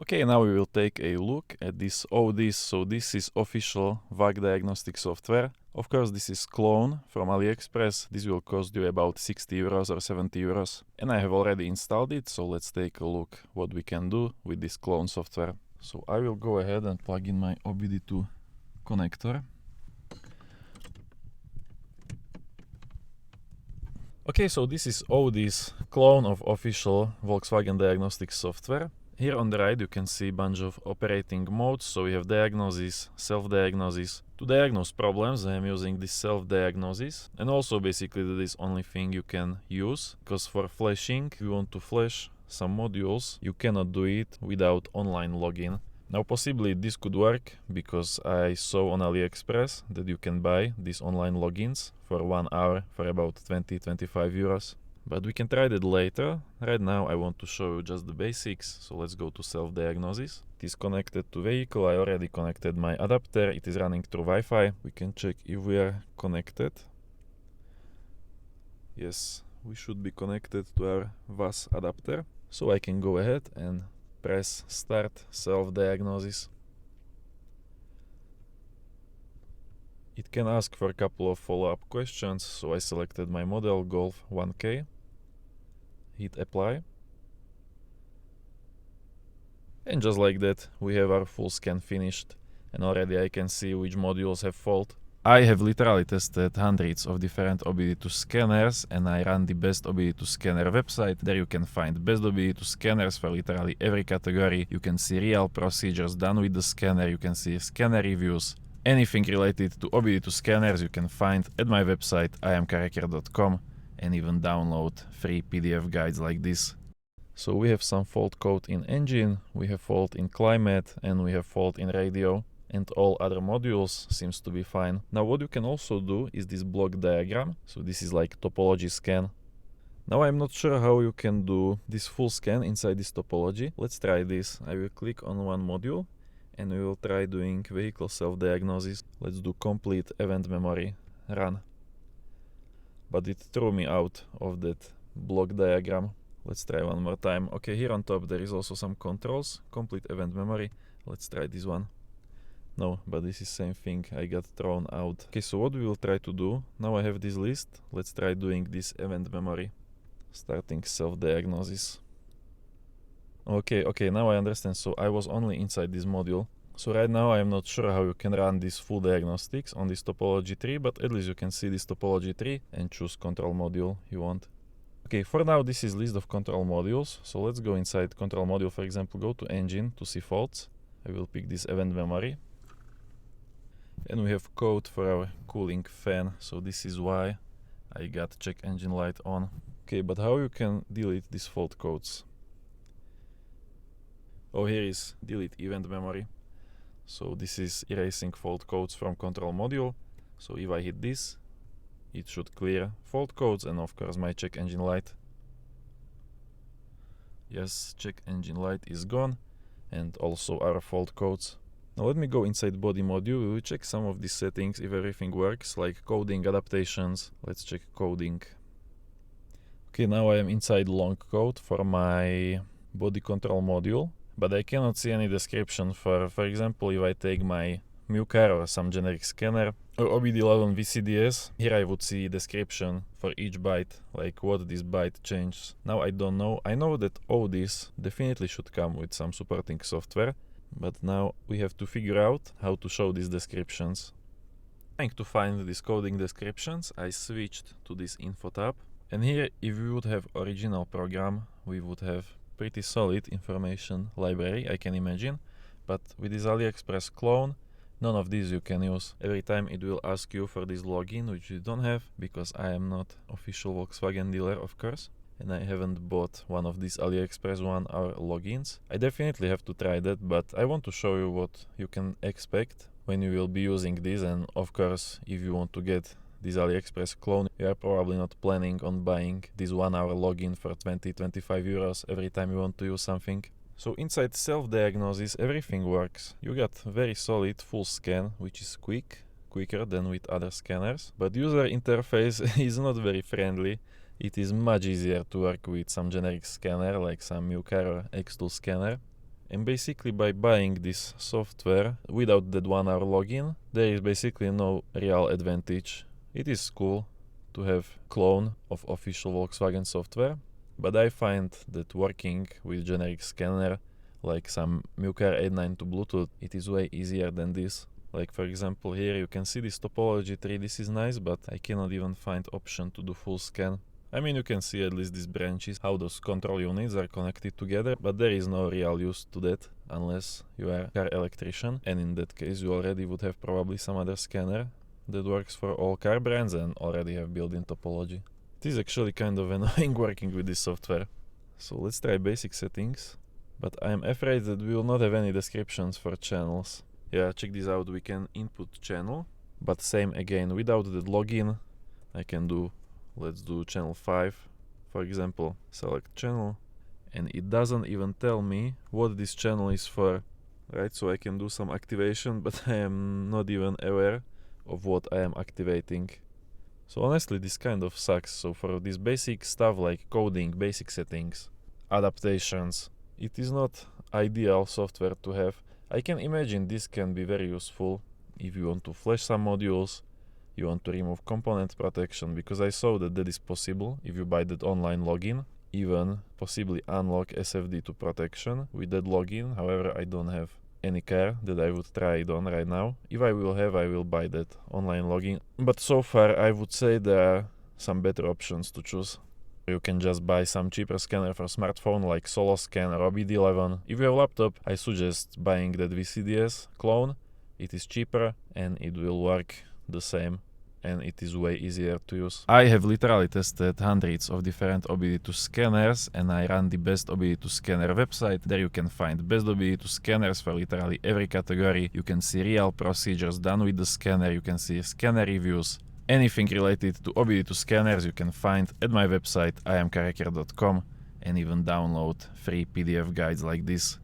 Okay, now we will take a look at this ODIS. So this is official VAC diagnostic software. Of course, this is clone from AliExpress. This will cost you about 60 euros or 70 euros. And I have already installed it, so let's take a look what we can do with this clone software. So I will go ahead and plug in my OBD2 connector. Okay, so this is ODIS Clone of official Volkswagen diagnostic software. Here on the right you can see a bunch of operating modes. So we have diagnosis, self-diagnosis. To diagnose problems I am using this self-diagnosis, and also basically that is only thing you can use, because for flashing, if you want to flash some modules, you cannot do it without online login. Now possibly this could work because I saw on AliExpress that you can buy these online logins for 1 hour for about 20-25 euros. But we can try that later. Right now I want to show you just the basics, so let's go to self-diagnosis. It is connected to vehicle. I already connected my adapter. It is running through Wi-Fi. We can check if we are connected. Yes, we should be connected to our VAS adapter. So I can go ahead and press start self-diagnosis. It can ask for a couple of follow-up questions, so I selected my model Golf 1K. Hit apply. And just like that, we have our full scan finished. And already I can see which modules have fault. I have literally tested hundreds of different OBD2 scanners, and I run the best OBD2 scanner website. There you can find best OBD2 scanners for literally every category. You can see real procedures done with the scanner. You can see scanner reviews. Anything related to OBD2 scanners you can find at my website iamkareker.com, and even download free PDF guides like this. So we have some fault code in engine, we have fault in climate, and we have fault in radio, and all other modules seems to be fine. Now what you can also do is this block diagram. So this is like topology scan. Now I'm not sure how you can do this full scan inside this topology. Let's try this. I will click on one module and we will try doing vehicle self-diagnosis. Let's do complete event memory, run. But it threw me out of that block diagram. Let's try one more time. Okay, here on top there is also some controls, complete event memory. Let's try this one. No, but this is same thing, I got thrown out. Okay, so what we will try to do, now I have this list, let's try doing this event memory. Starting self-diagnosis. Okay, now I understand. So I was only inside this module. So right now I am not sure how you can run this full diagnostics on this topology tree, but at least you can see this topology tree and choose control module you want. Okay, for now this is list of control modules. So let's go inside control module, for example, go to engine to see faults. I will pick this event memory. And we have code for our cooling fan. So this is why I got check engine light on. Okay, but how you can delete these fault codes? Oh, here is delete event memory. So this is erasing fault codes from control module. So if I hit this, it should clear fault codes and of course my check engine light. Yes, check engine light is gone, and also our fault codes. Now let me go inside body module. We will check some of these settings if everything works, like coding adaptations. Let's check coding. Okay, now I am inside long code for my body control module, but I cannot see any description for example, if I take my MuCar or some generic scanner or OBD11 VCDS, here I would see description for each byte, like what this byte changes. Now I don't know. I know that ODIS definitely should come with some supporting software, but now we have to figure out how to show these descriptions. Trying to find these coding descriptions, I switched to this info tab, and here if we would have original program, we would have pretty solid information library, I can imagine. But with this AliExpress clone, none of these you can use. Every time it will ask you for this login, which you don't have, because I am not official Volkswagen dealer, of course, and I haven't bought one of these AliExpress 1 hour logins. I definitely have to try that, but I want to show you what you can expect when you will be using this. And of course, if you want to get this AliExpress clone, you are probably not planning on buying this 1 hour login for 20-25 euros every time you want to use something. So inside self-diagnosis everything works. You got very solid full scan, which is quicker than with other scanners, but user interface is not very friendly. It is much easier to work with some generic scanner like some MuCar or X2 scanner. And basically by buying this software without that 1 hour login, there is basically no real advantage. It is cool to have clone of official Volkswagen software, but I find that working with generic scanner like some MuCar 892 Bluetooth, it is way easier than this. Like for example here you can see this topology tree, this is nice, but I cannot even find option to do full scan. I mean, you can see at least these branches, how those control units are connected together, but there is no real use to that unless you are a car electrician, and in that case you already would have probably some other scanner that works for all car brands and already have built-in topology. It is actually kind of annoying working with this software. So let's try basic settings, but I am afraid that we will not have any descriptions for channels. Yeah, check this out, we can input channel, but same again, without the login, I can do, let's do channel 5, for example, select channel, and it doesn't even tell me what this channel is for, right? So I can do some activation, but I am not even aware of what I am activating. So honestly, this kind of sucks. So for this basic stuff like coding, basic settings, adaptations, it is not ideal software to have. I can imagine this can be very useful if you want to flash some modules, you want to remove component protection, because I saw that that is possible if you buy that online login, even possibly unlock SFD2 protection with that login. However, I don't have any car that I would try it on right now. If I will have, I will buy that online login. But so far, I would say there are some better options to choose. You can just buy some cheaper scanner for smartphone like SoloScan or OBD11. If you have a laptop, I suggest buying that VCDS clone. It is cheaper and it will work the same, and it is way easier to use. I have literally tested hundreds of different OBD2 scanners, and I run the best OBD2 scanner website. There you can find best OBD2 scanners for literally every category. You can see real procedures done with the scanner, you can see scanner reviews. Anything related to OBD2 scanners you can find at my website iamcarhacker.com, and even download free PDF guides like this.